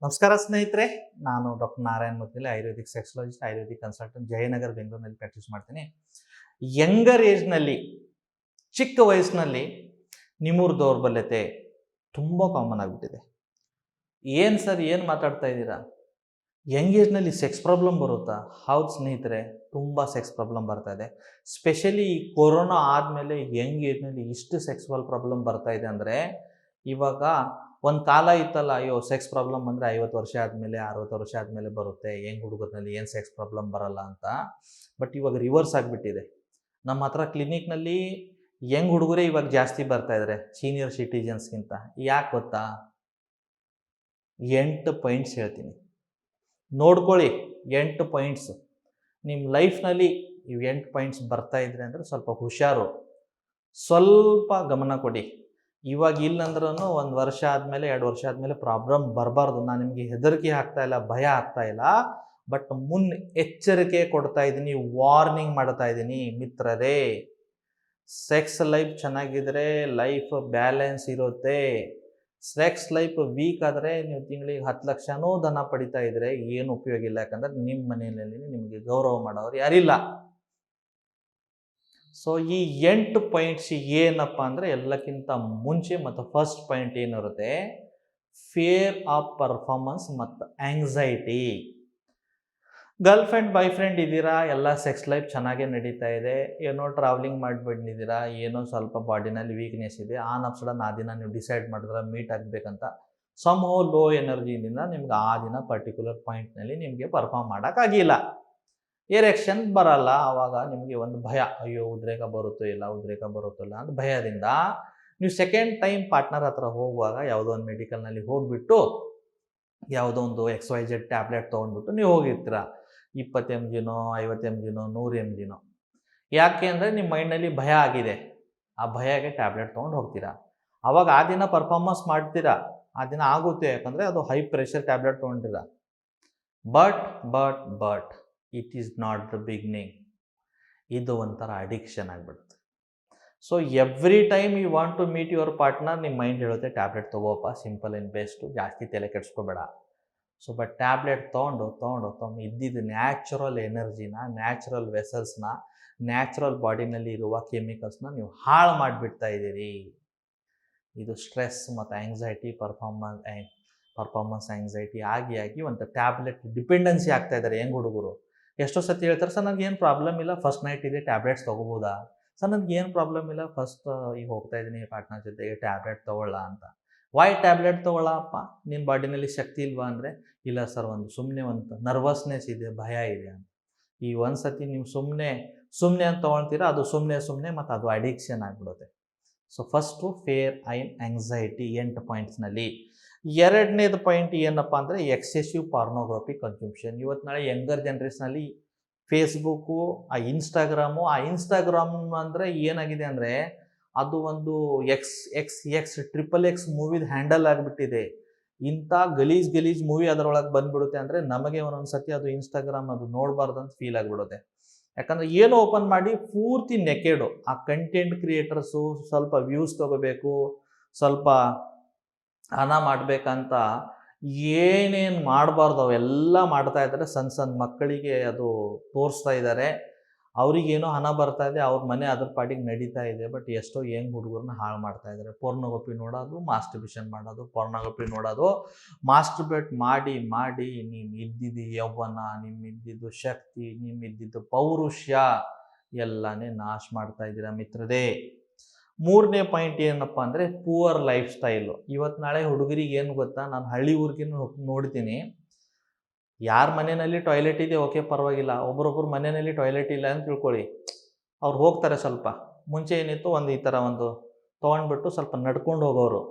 ನಮಸ್ಕಾರ ಸ್ನೇಹಿತರೆ, ನಾನು doctor Narayan Mudgale, Ayurvedic sexologist, Ayurvedic consultant, Jayanagar ಬೆಂಗಳೂರಿನಲ್ಲಿ ಪ್ರಾಕ್ಟೀಸ್ ಮಾಡ್ತೀನಿ. ಯಂಗರ್ ಏಜ್ನಲ್ಲಿ, ಚಿಕ್ಕ ವಯಸ್ಸಿನಲ್ಲಿ ನಿಮೂರು ದೌರ್ಬಲ್ಯತೆ ತುಂಬ ಕಾಮನ್ ಆಗಿಬಿಟ್ಟಿದೆ. ಏನು ಸರ್, ಏನು ಮಾತಾಡ್ತಾ ಇದ್ದೀರಾ? ಯಂಗ್ ಏಜ್ನಲ್ಲಿ ಸೆಕ್ಸ್ ಪ್ರಾಬ್ಲಮ್ ಬರುತ್ತಾ? ಹೌದು ಸ್ನೇಹಿತರೆ, ತುಂಬ ಸೆಕ್ಸ್ ಪ್ರಾಬ್ಲಮ್ ಬರ್ತಾ ಇದೆ. ಸ್ಪೆಷಲಿ ಈ ಕೊರೋನಾ ಆದಮೇಲೆ ಯಂಗ್ ಏಜ್ನಲ್ಲಿ ಇಷ್ಟು ಸೆಕ್ಸುವಲ್ ಪ್ರಾಬ್ಲಮ್ ಬರ್ತಾ ಇದೆ ಅಂದರೆ, ಇವಾಗ ಒಂದು ಕಾಲ ಇತ್ತಲ್ಲ, ಅಯ್ಯೋ ಸೆಕ್ಸ್ ಪ್ರಾಬ್ಲಮ್ ಅಂದರೆ 50 ವರ್ಷ ಆದಮೇಲೆ 60 ವರ್ಷ ಆದಮೇಲೆ ಬರುತ್ತೆ, ಯಂಗ್ ಹುಡುಗರಲ್ಲಿ ಏನು ಸೆಕ್ಸ್ ಪ್ರಾಬ್ಲಮ್ ಬರಲ್ಲ ಅಂತ. ಬಟ್ ಇವಾಗ ರಿವರ್ಸ್ ಆಗಿಬಿಟ್ಟಿದೆ. ನಮ್ಮ ಹತ್ರ ಕ್ಲಿನಿಕ್ನಲ್ಲಿ ಯಂಗ್ ಹುಡುಗರೇ ಇವಾಗ ಜಾಸ್ತಿ ಬರ್ತಾ ಇದ್ದಾರೆ ಸೀನಿಯರ್ ಸಿಟಿಜನ್ಸ್ಗಿಂತ. ಯಾಕೆ ಗೊತ್ತಾ? 8 ಪಾಯಿಂಟ್ಸ್ ಹೇಳ್ತೀನಿ, ನೋಡ್ಕೊಳ್ಳಿ. 8 ಪಾಯಿಂಟ್ಸ್ ನಿಮ್ಮ ಲೈಫ್ನಲ್ಲಿ ಇವು 8 ಪಾಯಿಂಟ್ಸ್ ಬರ್ತಾ ಇದ್ರೆ ಅಂದರೆ ಸ್ವಲ್ಪ ಹುಷಾರು, ಸ್ವಲ್ಪ ಗಮನ ಕೊಡಿ. ಇವಾಗ ಇಲ್ಲಂದ್ರೂ 1 ವರ್ಷ ಆದಮೇಲೆ 2 ವರ್ಷ ಆದಮೇಲೆ ಪ್ರಾಬ್ಲಮ್ ಬರಬಾರ್ದು. ನಾನು ನಿಮಗೆ ಹೆದರಿಕೆ ಆಗ್ತಾ ಇಲ್ಲ, ಭಯ ಆಗ್ತಾ ಇಲ್ಲ, ಬಟ್ ಎಚ್ಚರಿಕೆ ಕೊಡ್ತಾ ಇದ್ದೀನಿ, ವಾರ್ನಿಂಗ್ ಮಾಡ್ತಾ ಇದ್ದೀನಿ. ಮಿತ್ರರೇ, ಸೆಕ್ಸ್ ಲೈಫ್ ಚೆನ್ನಾಗಿದ್ರೆ ಲೈಫ್ ಬ್ಯಾಲೆನ್ಸ್ ಇರುತ್ತೆ. ಸೆಕ್ಸ್ ಲೈಫ್ ವೀಕ್ ಆದರೆ ನೀವು ತಿಂಗಳಿಗೆ 10 ಲಕ್ಷನೂ ಧನ ಪಡಿತಾ ಇದ್ರೆ ಏನು ಉಪಯೋಗ ಇಲ್ಲ. ಯಾಕಂದರೆ ನಿಮ್ಮ ಮನೆಯಲ್ಲಿ ನಿಮಗೆ ಗೌರವ ಮಾಡೋರು ಯಾರಿಲ್ಲ. ಸೊ ಈ 8 ಪಾಯಿಂಟ್ಸ್ ಏನಪ್ಪ ಅಂದರೆ, ಎಲ್ಲಕ್ಕಿಂತ ಮುಂಚೆ ಮತ್ತು ಫಸ್ಟ್ ಪಾಯಿಂಟ್ ಏನಿರುತ್ತೆ, ಫಿಯರ್ ಆಫ್ ಪರ್ಫಾರ್ಮೆನ್ಸ್ ಮತ್ತು anxiety. Girlfriend boyfriend ಇದ್ದೀರಾ, ಎಲ್ಲ ಸೆಕ್ಸ್ ಲೈಫ್ ಚೆನ್ನಾಗೇ ನಡೀತಾ ಇದೆ, ಏನೋ ಟ್ರಾವೆಲಿಂಗ್ ಮಾಡಿಬಿಟ್ಟಿದ್ದೀರಾ, ಏನೋ ಸ್ವಲ್ಪ ಬಾಡಿನಲ್ಲಿ ವೀಕ್ನೆಸ್ ಇದೆ, ಆನ್ ಆಫ್ ಸಡನ್ ಆ ದಿನ ನೀವು ಡಿಸೈಡ್ ಮಾಡಿದ್ರೆ ಮೀಟ್ ಆಗಬೇಕಂತ, ಸಮ್ ಹೋ ಲೋ ಎನರ್ಜಿಯಿಂದ ನಿಮ್ಗೆ ಆ ದಿನ ಪರ್ಟಿಕ್ಯುಲರ್ ಪಾಯಿಂಟ್ನಲ್ಲಿ ನಿಮಗೆ ಪರ್ಫಾರ್ಮ್ ಮಾಡೋಕ್ಕಾಗಿಲ್ಲ, ಎರೆಕ್ಷನ್ ಬರಲ್ಲ. ಆವಾಗ ನಿಮಗೆ ಒಂದು ಭಯ, ಅಯ್ಯೋ ಉದ್ರೇಕ ಬರುತ್ತೋ ಇಲ್ಲ ಅಂತ ಭಯದಿಂದ ನೀವು ಸೆಕೆಂಡ್ ಟೈಮ್ ಪಾರ್ಟ್ನರ್ ಹತ್ರ ಹೋಗುವಾಗ ಯಾವುದೋ ಒಂದು ಮೆಡಿಕಲ್ನಲ್ಲಿ ಹೋಗಿಬಿಟ್ಟು ಯಾವುದೋ ಒಂದು XYZ ಟ್ಯಾಬ್ಲೆಟ್ ತೊಗೊಂಡ್ಬಿಟ್ಟು ನೀವು ಹೋಗಿರ್ತೀರ. 20 mgನೋ 50 mgನೋ 100 mgನೋ. ಯಾಕೆ ಅಂದರೆ ನಿಮ್ಮ ಮೈಂಡ್ನಲ್ಲಿ ಭಯ ಆಗಿದೆ, ಆ ಭಯಕ್ಕೆ ಟ್ಯಾಬ್ಲೆಟ್ ತೊಗೊಂಡು ಹೋಗ್ತೀರಾ. ಆವಾಗ ಆ ದಿನ ಪರ್ಫಾರ್ಮೆನ್ಸ್ ಮಾಡ್ತೀರಾ, ಆ ದಿನ ಆಗುತ್ತೆ, ಯಾಕಂದರೆ ಅದು ಹೈ ಪ್ರೆಷರ್ ಟ್ಯಾಬ್ಲೆಟ್ ತೊಗೊಂಡಿರ. But it is not the beginning. ಇದು ಒಂಥರ ಅಡಿಕ್ಷನ್ ಆಗಿಬಿಡುತ್ತೆ. So every time you want to meet your partner, ನಿಮ್ಮ ಮೈಂಡ್ ಹೇಳುತ್ತೆ ಟ್ಯಾಬ್ಲೆಟ್ ತೊಗೋಪ್ಪ, ಸಿಂಪಲ್ ಆ್ಯಂಡ್ ಬೆಸ್ಟು, ಜಾಸ್ತಿ ತಲೆ ಕೆಡಿಸ್ಕೋಬೇಡ. ಸೊ ಬಟ್ ಟ್ಯಾಬ್ಲೆಟ್ ತೊಗೊಂಡು ಇದ್ದಿದ್ದು ನ್ಯಾಚುರಲ್ ಎನರ್ಜಿನ, ನ್ಯಾಚುರಲ್ ವೆಸಲ್ಸ್ನ, ನ್ಯಾಚುರಲ್ ಬಾಡಿನಲ್ಲಿ ಇರುವ ಕೆಮಿಕಲ್ಸ್ನ ನೀವು ಹಾಳು ಮಾಡಿಬಿಡ್ತಾ ಇದ್ದೀರಿ. ಇದು ಸ್ಟ್ರೆಸ್ ಮತ್ತು ಆಂಗ್ಸೈಟಿ, ಪರ್ಫಾರ್ಮೆನ್ಸ್ ಆಂಗ್ಸೈಟಿ ಆಗಿ ಒಂದು ಟ್ಯಾಬ್ಲೆಟ್ ಡಿಪೆಂಡೆನ್ಸಿ ಆಗ್ತಾ ಇದ್ದಾರೆ ಯಂಗ್ ಹುಡುಗರು. ಎಷ್ಟೋ ಸತಿ ಹೇಳ್ತಾರೆ, ಸರ್ ನನಗೇನು ಪ್ರಾಬ್ಲಮ್ ಇಲ್ಲ, ಫಸ್ಟ್ ನೈಟ್ ಇದೆ, ಟ್ಯಾಬ್ಲೆಟ್ಸ್ ತೊಗೋಬೋದಾ? ಸರ್ ನನಗೇನು ಪ್ರಾಬ್ಲಮ್ ಇಲ್ಲ, ಫಸ್ಟ್ ಈಗ ಹೋಗ್ತಾ ಇದ್ದೀನಿ ಪಾರ್ಟ್ನರ್ ಜೊತೆಗೆ, ಟ್ಯಾಬ್ಲೆಟ್ ತೊಗೊಳ್ಳ ಅಂತ. ವೈ ಟ್ಯಾಬ್ಲೆಟ್ ತೊಗೊಳ್ಳಪ್ಪ, ನಿನ್ನ ಬಾಡಿನಲ್ಲಿ ಶಕ್ತಿ ಇಲ್ವಾ ಅಂದರೆ, ಇಲ್ಲ ಸರ್ ಸುಮ್ಮನೆ ಒಂದು ನರ್ವಸ್ನೆಸ್ ಇದೆ, ಭಯ ಇದೆ ಅಂತ. ಈ ಒಂದು ಸತಿ ನೀವು ಸುಮ್ಮನೆ ಅಂತ ತೊಗೊಳ್ತೀರಾ, ಅದು ಸುಮ್ಮನೆ ಮತ್ತು ಅದು ಅಡಿಕ್ಷನ್ ಆಗಿಬಿಡುತ್ತೆ. So first fair anxiety 8 ಪಾಯಿಂಟ್ಸ್ನಲ್ಲಿ. ಎರಡನೇದು ಪಾಯಿಂಟ್ ಏನಪ್ಪ ಅಂದರೆ, ಎಕ್ಸೆಸಿವ್ ಪಾರ್ನೋಗ್ರಫಿ ಕನ್ಸ್ಯೂಮ್ಷನ್. ಇವತ್ತು ನಾಳೆ ಯಂಗರ್ ಜನ್ರೇಷನಲ್ಲಿ ಫೇಸ್ಬುಕ್ಕು, ಆ ಇನ್ಸ್ಟಾಗ್ರಾಮ್ ಅಂದರೆ ಏನಾಗಿದೆ ಅಂದರೆ, ಅದು ಒಂದು XXX ಮೂವಿದ ಹ್ಯಾಂಡಲ್ ಆಗಿಬಿಟ್ಟಿದೆ. ಇಂಥ ಗಲೀಜ್ ಮೂವಿ ಅದರೊಳಗೆ ಬಂದುಬಿಡುತ್ತೆ ಅಂದರೆ, ನಮಗೆ ಒಂದೊಂದು ಸತಿ ಅದು ಇನ್ಸ್ಟಾಗ್ರಾಮ್ ಅದು ನೋಡಬಾರ್ದಂತ ಫೀಲ್ ಆಗಿಬಿಡುತ್ತೆ. ಯಾಕಂದರೆ ಏನು ಓಪನ್ ಮಾಡಿ ಪೂರ್ತಿ ನೆಕೆಡು. ಆ ಕಂಟೆಂಟ್ ಕ್ರಿಯೇಟರ್ಸು ಸ್ವಲ್ಪ ವ್ಯೂಸ್ ತೊಗೋಬೇಕು, ಸ್ವಲ್ಪ ಹಣ ಮಾಡಬೇಕಂತ ಏನೇನು ಮಾಡಬಾರ್ದು ಅವೆಲ್ಲ ಮಾಡ್ತಾ ಇದ್ದಾರೆ. ಸಣ್ಣ ಮಕ್ಕಳಿಗೆ ಅದು ತೋರಿಸ್ತಾ ಇದ್ದಾರೆ. ಅವ್ರಿಗೇನೋ ಹಣ ಬರ್ತಾ ಇದೆ, ಅವ್ರ ಮನೆ ಅದ್ರ ಪಾಟಿಗೆ ನಡೀತಾ ಇದೆ. ಬಟ್ ಎಷ್ಟೋ ಯಂಗ್ ಹುಡುಗರನ್ನ ಹಾಳು ಮಾಡ್ತಾ ಇದ್ದಾರೆ. ಪೋರ್ನೋಗ್ರಫಿ ನೋಡೋದು, ಮಾಸ್ಟರ್ಬೇಷನ್ ಮಾಡೋದು, ಪೋರ್ನೋಗ್ರಫಿ ನೋಡೋದು, ಮಾಸ್ಟರ್ಬೇಟ್ ಮಾಡಿ ನಿಮ್ಮ ಇದ್ದಿದ್ದು ಯೌವನ, ನಿಮ್ಮಿದ್ದಿದ್ದು ಶಕ್ತಿ, ನಿಮ್ಮಿದ್ದಿದ್ದು ಪೌರುಷ ಎಲ್ಲನೇ ನಾಶ ಮಾಡ್ತಾ ಇದ್ದೀರಾ ಮಿತ್ರರೇ. ಮೂರನೇ ಪಾಯಿಂಟ್ ಏನಪ್ಪ ಅಂದರೆ, ಪೂವರ್ ಲೈಫ್ ಸ್ಟೈಲು. ಇವತ್ತು ನಾಳೆ ಹುಡುಗರಿಗೆ ಏನು ಗೊತ್ತಾ, ನಾನು ಹಳ್ಳಿ ಊರಿಗಿನ ನೋಡ್ತೀನಿ, ಯಾರ ಮನೆಯಲ್ಲಿ ಟಾಯ್ಲೆಟ್ ಇದೆ ಓಕೆ ಪರವಾಗಿಲ್ಲ, ಒಬ್ರೊಬ್ರು ಮನೆಯಲ್ಲಿ ಟಾಯ್ಲೆಟ್ ಇಲ್ಲ ಅಂತ ತಿಳ್ಕೊಳ್ಳಿ, ಅವ್ರು ಹೋಗ್ತಾರೆ. ಸ್ವಲ್ಪ ಮುಂಚೆ ಏನಿತ್ತು, ಈ ಥರ ತೊಗೊಂಡ್ಬಿಟ್ಟು ಸ್ವಲ್ಪ ನಡ್ಕೊಂಡು ಹೋಗೋರು.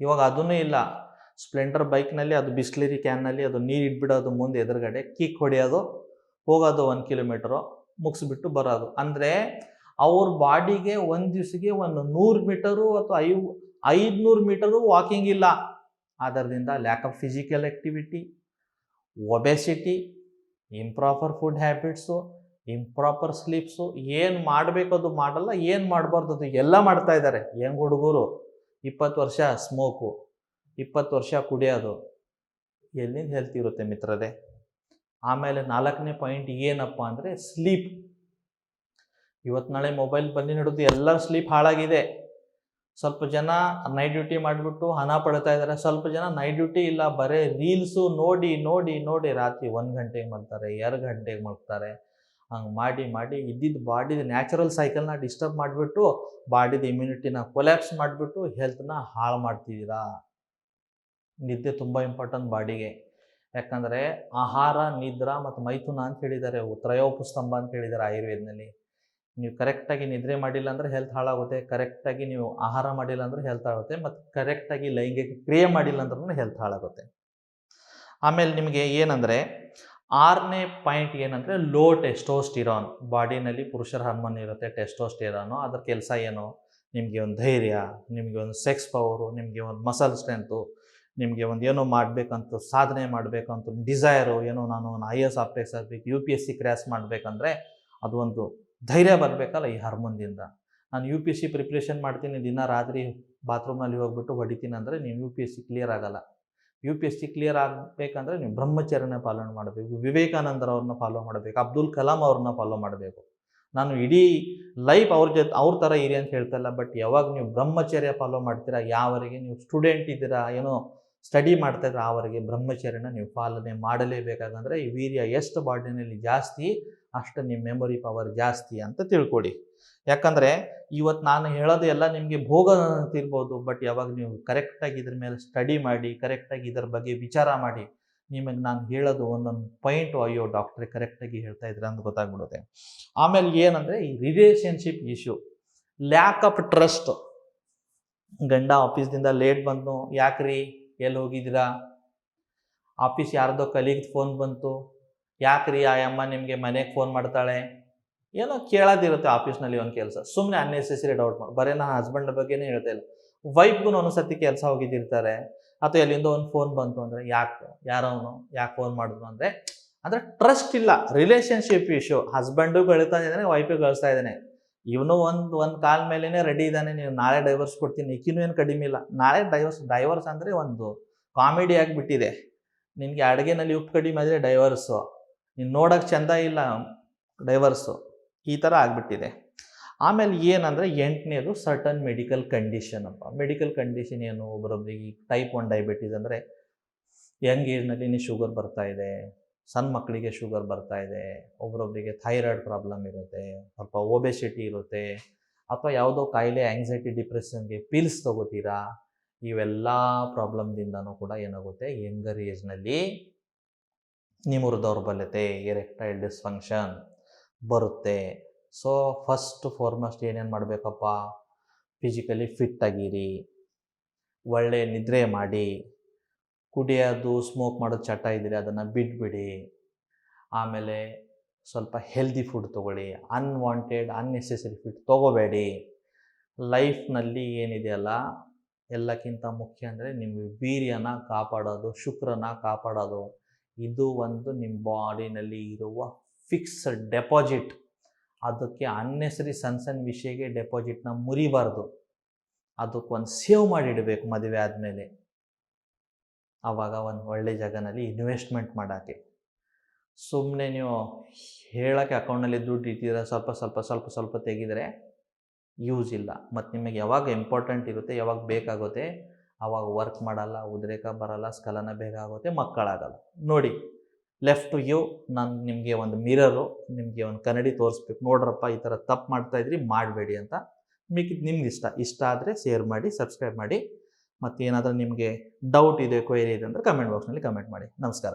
ಇವಾಗ ಅದನ್ನೂ ಇಲ್ಲ. ಸ್ಪ್ಲೆಂಡರ್ ಬೈಕ್ನಲ್ಲಿ ಅದು ಬಿಸ್ಲರಿ ಕ್ಯಾನ್ನಲ್ಲಿ ಅದು ನೀರು ಇಟ್ಬಿಡೋದು, ಮುಂದೆ ಎದುರುಗಡೆ ಕಿಕ್ ಹೊಡೆಯೋದು, ಹೋಗೋದು 1 ಕಿಲೋಮೀಟ್ರು, ಮುಗಿಸ್ಬಿಟ್ಟು ಬರೋದು. ಅಂದರೆ ಅವ್ರ ಬಾಡಿಗೆ ಒಂದು ದಿವಸಕ್ಕೆ 100 ಮೀಟರು ಅಥವಾ 500 ಮೀಟರು ವಾಕಿಂಗ್ ಇಲ್ಲ. ಅದರಿಂದ lack of physical activity, obesity, improper food habits, improper sleeps, ಏನು ಮಾಡಬೇಕು ಅದು ಮಾಡಲ್ಲ, ಏನು ಮಾಡಬಾರ್ದು ಅದು ಎಲ್ಲ ಮಾಡ್ತಾ ಇದ್ದಾರೆ ಯಂಗ್ ಹುಡುಗರು. 20 ವರ್ಷ ಸ್ಮೋಕು, 20 ವರ್ಷ ಕುಡಿಯೋದು, ಎಲ್ಲಿಂದ ಹೆಲ್ತ್ ಇರುತ್ತೆ ಮಿತ್ರರೇ? ಆಮೇಲೆ 4ನೇ ಪಾಯಿಂಟ್ ಏನಪ್ಪ ಅಂದರೆ ಸ್ಲೀಪ್. ಇವತ್ತು ನಾಳೆ ಮೊಬೈಲ್ ಬಂದು ಹಿಡಿದು ಎಲ್ಲರ ಸ್ಲೀಪ್ ಹಾಳಾಗಿದೆ. ಸ್ವಲ್ಪ ಜನ ನೈಟ್ ಡ್ಯೂಟಿ ಮಾಡಿಬಿಟ್ಟು ಹಣ ಪಡ್ತಾ ಇದ್ದಾರೆ, ಸ್ವಲ್ಪ ಜನ ನೈಟ್ ಡ್ಯೂಟಿ ಇಲ್ಲ, ಬರೀ ರೀಲ್ಸು ನೋಡಿ ನೋಡಿ ನೋಡಿ ರಾತ್ರಿ 1 ಗಂಟೆಗೆ ಮಲ್ತಾರೆ, 2 ಗಂಟೆಗೆ ಮಲ್ತಾರೆ. ಹಂಗೆ ಮಾಡಿ ಮಾಡಿ ಇದ್ದಿದ್ದು ಬಾಡಿದ ನ್ಯಾಚುರಲ್ ಸೈಕಲ್ನ ಡಿಸ್ಟರ್ಬ್ ಮಾಡಿಬಿಟ್ಟು ಬಾಡಿದ ಇಮ್ಯುನಿಟಿನ ಕೊಲ್ಯಾಪ್ಸ್ ಮಾಡಿಬಿಟ್ಟು ಹೆಲ್ತ್ನ ಹಾಳು ಮಾಡ್ತಿದ್ದೀರಾ. ನಿದ್ದೆ ತುಂಬ ಇಂಪಾರ್ಟೆಂಟ್ ಬಾಡಿಗೆ. ಯಾಕಂದರೆ ಆಹಾರ, ನಿದ್ರಾ ಮತ್ತು ಮೈಥುನ ಅಂತ ಹೇಳಿದ್ದಾರೆ, ತ್ರಯೋಪಸ್ತಂಭ ಅಂತ ಹೇಳಿದ್ದಾರೆ ಆಯುರ್ವೇದದಲ್ಲಿ. ನೀವು ಕರೆಕ್ಟಾಗಿ ನಿದ್ರೆ ಮಾಡಿಲ್ಲ ಅಂದರೆ ಹೆಲ್ತ್ ಹಾಳಾಗುತ್ತೆ, ಕರೆಕ್ಟಾಗಿ ನೀವು ಆಹಾರ ಮಾಡಿಲ್ಲ ಅಂದರೆ ಹೆಲ್ತ್ ಹಾಳಾಗುತ್ತೆ, ಮತ್ತು ಕರೆಕ್ಟಾಗಿ ಲೈಂಗಿಕ ಕ್ರಿಯೆ ಮಾಡಿಲ್ಲ ಅಂದ್ರೂ ಹೆಲ್ತ್ ಹಾಳಾಗುತ್ತೆ. ಆಮೇಲೆ ನಿಮಗೆ ಏನಂದರೆ 6ನೇ ಪಾಯಿಂಟ್ ಏನಂದರೆ ಲೋ ಟೆಸ್ಟೋಸ್ಟಿರಾನ್. ಬಾಡಿನಲ್ಲಿ ಪುರುಷರ ಹಾರ್ಮೋನ್ ಇರುತ್ತೆ ಟೆಸ್ಟೋಸ್ಟಿರಾನು. ಅದರ ಕೆಲಸ ಏನು? ನಿಮಗೆ ಒಂದು ಧೈರ್ಯ, ನಿಮಗೆ ಒಂದು ಸೆಕ್ಸ್ ಪವರು, ನಿಮಗೆ ಒಂದು ಮಸಲ್ ಸ್ಟ್ರೆಂತು, ನಿಮಗೆ ಒಂದು ಏನೋ ಮಾಡಬೇಕಂತ ಸಾಧನೆ ಮಾಡಬೇಕಂತ ಡಿಸೈರು, ಏನೋ ನಾನು ಒಂದು IAS ಆಫೀಸರ್ ಆಗಬೇಕು, UPSC ಕ್ರ್ಯಾಸ್ ಮಾಡಬೇಕಂದ್ರೆ ಅದು ಒಂದು ಧೈರ್ಯ ಬರಬೇಕಲ್ಲ ಈ ಹಾರ್ಮೋನ್ದಿಂದ. ನಾನು UPSC ಪ್ರಿಪ್ರೇಷನ್ ಮಾಡ್ತೀನಿ, ದಿನ ರಾತ್ರಿ ಬಾತ್ರೂಮ್ನಲ್ಲಿ ಹೋಗ್ಬಿಟ್ಟು ಹೊಡಿತೀನಿ ಅಂದರೆ ನೀವು UPSC ಕ್ಲಿಯರ್ ಆಗಲ್ಲ. UPSC ಕ್ಲಿಯರ್ ಆಗಬೇಕಂದ್ರೆ ನೀವು ಬ್ರಹ್ಮಚರ್ಯನ ಪಾಲನೆ ಮಾಡಬೇಕು, ವಿವೇಕಾನಂದರವ್ರನ್ನ ಫಾಲೋ ಮಾಡಬೇಕು, ಅಬ್ದುಲ್ ಕಲಾಂ ಅವ್ರನ್ನ ಫಾಲೋ ಮಾಡಬೇಕು. ನಾನು ಇಡೀ ಲೈಫ್ ಅವ್ರ ಥರ ಇರಿ ಅಂತ ಹೇಳ್ತಾ ಇಲ್ಲ, ಬಟ್ ಯಾವಾಗ ನೀವು ಬ್ರಹ್ಮಚರ್ಯ ಫಾಲೋ ಮಾಡ್ತೀರಾ, ಯಾವರೆಗೆ ನೀವು ಸ್ಟೂಡೆಂಟ್ ಇದ್ದೀರಾ, ಏನೋ ಸ್ಟಡಿ ಮಾಡ್ತಾಯಿದ್ರೆ ಆವರೆಗೆ ಬ್ರಹ್ಮಚರ್ಯನ ನೀವು ಪಾಲನೆ ಮಾಡಲೇಬೇಕಾಗಂದ್ರೆ ಈ ವೀರ್ಯ ಎಷ್ಟು ಬಾಡಿನಲ್ಲಿ ಜಾಸ್ತಿ ಅಷ್ಟು ನಿಮ್ಮ ಮೆಮೊರಿ ಪವರ್ ಜಾಸ್ತಿ ಅಂತ ತಿಳ್ಕೊಡಿ. ಯಾಕಂದರೆ ಇವತ್ತು ನಾನು ಹೇಳೋದು ಎಲ್ಲ ನಿಮಗೆ ಭೋಗ ಅಂತಿರ್ಬೋದು, ಬಟ್ ಯಾವಾಗ ನೀವು ಕರೆಕ್ಟಾಗಿ ಇದ್ರ ಮೇಲೆ ಸ್ಟಡಿ ಮಾಡಿ, ಕರೆಕ್ಟಾಗಿ ಇದರ ಬಗ್ಗೆ ವಿಚಾರ ಮಾಡಿ, ನಿಮಗೆ ನಾನು ಹೇಳೋದು ಒಂದೊಂದು ಪಾಯಿಂಟು ಅಯ್ಯೋ ಡಾಕ್ಟ್ರೆ ಕರೆಕ್ಟಾಗಿ ಹೇಳ್ತಾ ಇದ್ರೆ ಅಂತ ಗೊತ್ತಾಗ್ಬಿಡುತ್ತೆ. ಆಮೇಲೆ ಏನಂದರೆ ಈ relationship issue, lack of trust. ಗಂಡ ಆಫೀಸ್ದಿಂದ ಲೇಟ್ ಬಂತು, ಯಾಕ್ರಿ ಎಲ್ಲಿ ಹೋಗಿದ್ದೀರಾ? ಆಫೀಸ್ ಯಾರ್ದೋ ಕಲೀಗ್ ಫೋನ್ ಬಂತು, ಯಾಕ್ರಿ ಆ ಅಮ್ಮ ನಿಮಗೆ ಮನೆಗೆ ಫೋನ್ ಮಾಡ್ತಾಳೆ, ಏನೋ ಕೇಳೋದಿರುತ್ತೆ ಆಫೀಸ್ನಲ್ಲಿ ಒಂದು ಕೆಲಸ, ಸುಮ್ಮನೆ ಅನ್ನೆಸೆಸರಿ ಡೌಟ್ ಮಾಡಿ. ಬರೀ ನಾನು ಹಸ್ಬೆಂಡ್ ಬಗ್ಗೆನೇ ಹೇಳ್ತಾ ಇಲ್ಲ, ವೈಫ್ಗೂ ಒಂದ್ಸತಿ ಕೆಲಸ ಹೋಗಿದ್ದಿರ್ತಾರೆ, ಅಥವಾ ಎಲ್ಲಿಂದ ಒಂದು ಫೋನ್ ಬಂತು ಅಂದರೆ ಯಾಕೆ ಯಾರವನು ಯಾಕೆ ಫೋನ್ ಮಾಡಿದ್ರು ಅಂದರೆ ಟ್ರಸ್ಟ್ ಇಲ್ಲ. Relationship issue. ಹಸ್ಬೆಂಡು ಗಳಿಸ್ತಾ ಇದ್ದಾನೆ, ವೈಫು ಗಳಿಸ್ತಾ ಇದ್ದಾನೆ, ಇವನು ಒಂದು ಕಾಲ ಮೇಲೇ ರೆಡಿ ಇದ್ದಾನೆ, ನೀವು ನಾಳೆ ಡೈವರ್ಸ್ ಕೊಡ್ತೀನಿ, ಈಕಿನೂ ಏನು ಕಡಿಮೆ ಇಲ್ಲ. ನಾಳೆ ಡೈವರ್ಸ್ ಅಂದರೆ ಒಂದು ಕಾಮಿಡಿ ಆಗಿಬಿಟ್ಟಿದೆ. ನಿನಗೆ ಅಡುಗೆನಲ್ಲಿ ಉಪ್ಪು ಕಡಿಮೆ ಆದರೆ ಡೈವರ್ಸು, ನೀನು ನೋಡೋಕ್ಕೆ ಚೆಂದ ಇಲ್ಲ ಡೈವರ್ಸು, ಈ ಥರ ಆಗಿಬಿಟ್ಟಿದೆ. ಆಮೇಲೆ ಏನಂದರೆ 8ನೇದು ಸರ್ಟನ್ ಮೆಡಿಕಲ್ ಕಂಡೀಷನ್ ಅಪ್ಪ. ಮೆಡಿಕಲ್ ಕಂಡೀಷನ್ ಏನು? ಒಬ್ಬರೊಬ್ಬರಿಗೆ ಟೈಪ್ 1 ಡಯಾಬಿಟೀಸ್ ಅಂದರೆ ಯಂಗ್ ಏಜ್ನಲ್ಲಿ ಶುಗರ್ ಬರ್ತಾ ಇದೆ, ಸಣ್ಣ ಮಕ್ಕಳಿಗೆ ಶುಗರ್ ಬರ್ತಾ ಇದೆ, ಒಬ್ಬರೊಬ್ಬರಿಗೆ ಥೈರಾಯ್ಡ್ ಪ್ರಾಬ್ಲಮ್ ಇರುತ್ತೆ, ಸ್ವಲ್ಪ ಒಬೆಸಿಟಿ ಇರುತ್ತೆ, ಅಥವಾ ಯಾವುದೋ ಕಾಯಿಲೆ ಆ್ಯಂಗ್ಸೈಟಿ ಡಿಪ್ರೆಷನ್ಗೆ ಪಿಲ್ಸ್ ತೊಗೋತೀರಾ. ಇವೆಲ್ಲ ಪ್ರಾಬ್ಲಮ್ದಿಂದನೂ ಕೂಡ ಏನಾಗುತ್ತೆ, ಯಂಗರ್ ಏಜ್ನಲ್ಲಿ ನಿಮ್ಮೂರು ದೌರ್ಬಲ್ಯತೆ, ಎರೆಕ್ಟೈಲ್ ಡಿಸ್ಫಂಕ್ಷನ್ ಬರುತ್ತೆ. ಸೊ ಫಸ್ಟ್ ಫಾರ್ಮಸ್ಟ್ ಏನೇನು ಮಾಡಬೇಕಪ್ಪ, ಫಿಸಿಕಲಿ ಫಿಟ್ ಆಗಿರಿ, ಒಳ್ಳೆ ನಿದ್ರೆ ಮಾಡಿ, ಕುಡಿಯೋದು ಸ್ಮೋಕ್ ಮಾಡೋದು ಚಟ ಇದ್ದರೆ ಅದನ್ನು ಬಿಟ್ಬಿಡಿ. ಆಮೇಲೆ ಸ್ವಲ್ಪ ಹೆಲ್ದಿ ಫುಡ್ ತೊಗೊಳ್ಳಿ, ಅನ್ವಾಂಟೆಡ್ ಅನ್ನೆಸೆಸರಿ ಫುಡ್ ತೊಗೋಬೇಡಿ. ಲೈಫ್ನಲ್ಲಿ ಏನಿದೆಯಲ್ಲ ಎಲ್ಲಕ್ಕಿಂತ ಮುಖ್ಯ ಅಂದರೆ ನಿಮ್ಮ ವೀರ್ಯನ ಕಾಪಾಡೋದು, ಶುಕ್ರನ ಕಾಪಾಡೋದು. ಇದು ಒಂದು ನಿಮ್ಮ ಬಾಡಿನಲ್ಲಿ ಇರುವ ಫಿಕ್ಸ್ಡ್ ಡೆಪಾಸಿಟ್. ಅದಕ್ಕೆ ಅನ್ನೆಸರಿ ಸಣ್ಣ ವಿಷಯಕ್ಕೆ ಡೆಪಾಸಿಟ್ನ ಮುರಿಬಾರ್ದು, ಅದಕ್ಕೊಂದು ಸೇವ್ ಮಾಡಿಡಬೇಕು ಮದುವೆ ಆದಮೇಲೆ. ಆವಾಗ ಒಂದು ಒಳ್ಳೆ ಜಾಗನಲ್ಲಿ ಇನ್ವೆಸ್ಟ್ಮೆಂಟ್ ಮಾಡೋಕ್ಕೆ. ಸುಮ್ಮನೆ ನೀವು ಹೇಳೋಕ್ಕೆ ಅಕೌಂಟ್ನಲ್ಲಿ ದುಡ್ಡು ಇಟ್ಟಿದ್ರೆ ಸ್ವಲ್ಪ ತೆಗೆದರೆ ಯೂಸ್ ಇಲ್ಲ. ಮತ್ತು ನಿಮಗೆ ಯಾವಾಗ ಇಂಪಾರ್ಟೆಂಟ್ ಇರುತ್ತೆ, ಯಾವಾಗ ಬೇಕಾಗುತ್ತೆ ಆವಾಗ ವರ್ಕ್ ಮಾಡಲ್ಲ, ಉದ್ರೇಕ ಬರಲ್ಲ, ಸ್ಖಲನ ಬೇಗ ಆಗುತ್ತೆ, ಮಕ್ಕಳಾಗಲ್ಲ. ನೋಡಿ, ಲೆಫ್ಟ್ ಯು ನಾನು ನಿಮಗೆ ಒಂದು ಮಿರರು, ನಿಮಗೆ ಒಂದು ಕನ್ನಡಿ ತೋರಿಸ್ಬೇಕು, ನೋಡ್ರಪ್ಪ ಈ ಥರ ತಪ್ಪು ಮಾಡ್ತಾಯಿದ್ರಿ, ಮಾಡಬೇಡಿ ಅಂತ. ಮಿಕ್ಕಿದ್ದು ನಿಮ್ಗೆ ಇಷ್ಟ ಆದರೆ ಶೇರ್ ಮಾಡಿ, ಸಬ್ಸ್ಕ್ರೈಬ್ ಮಾಡಿ. ಮತ್ತು ಏನಾದರೂ ನಿಮಗೆ ಡೌಟ್ ಇದೆ, ಕ್ವೈರಿ ಇದೆ ಅಂದರೆ ಕಮೆಂಟ್ ಬಾಕ್ಸ್ನಲ್ಲಿ ಕಮೆಂಟ್ ಮಾಡಿ. ನಮಸ್ಕಾರ.